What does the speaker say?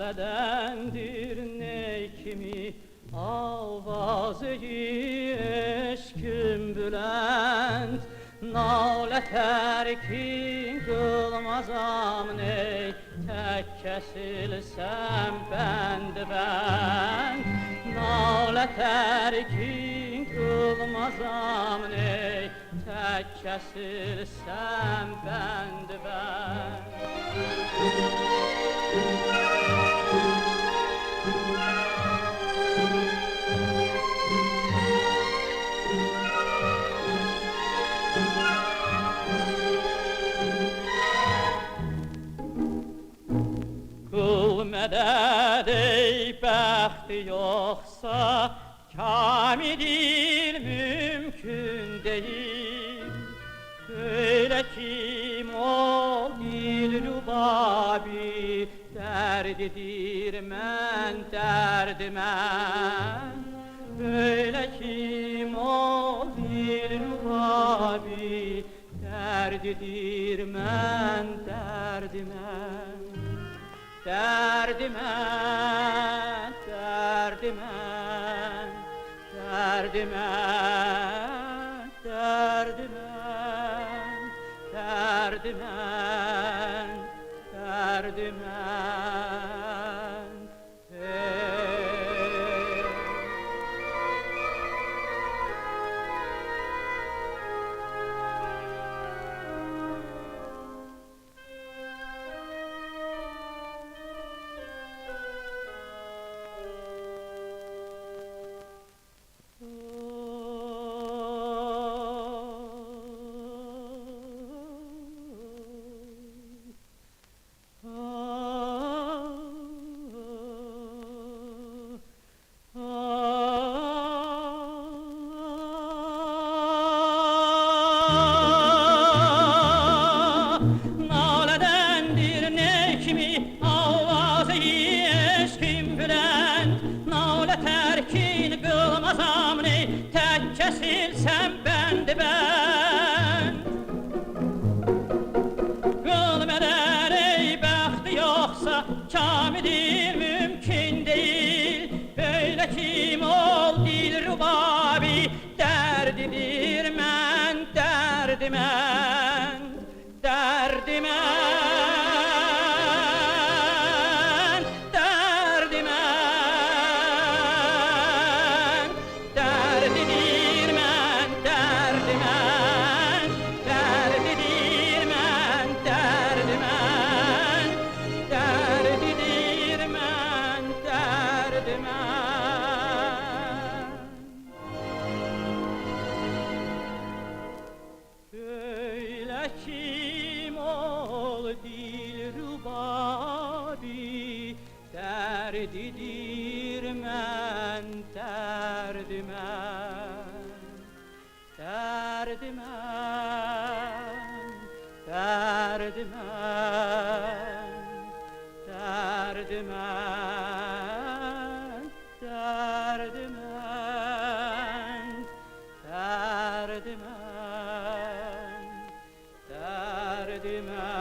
Naledendir ne kimi avazı eşküm bülent, nale terkin kılmazam ney, tek kesilsem ben. Nale terkin kılmazam ney, tek kesilsem ben. Kul medet ey bəxti yoxsa, kamidir mümkün değil. Böyle kim ol dilrubabi, derdidir mən dərdimən. Böyle kim ol dilrubabi, derdidir mən dərdimən. Derdimən, derdimən, derdimən, derdimən, derdimən, derdimən, kesilsem ben. Kul medet ey bəxti yoxsa, kamidir mümkün değil. Böyle kim ol dilrubabi, derdidir mən dərdimən, dərdimən. Böyle kim ol dilrubabi, derdidir mən dərdimən, dərdimən, dərdimən, dərdimən, dərdimən, dərdimən, dərdimən.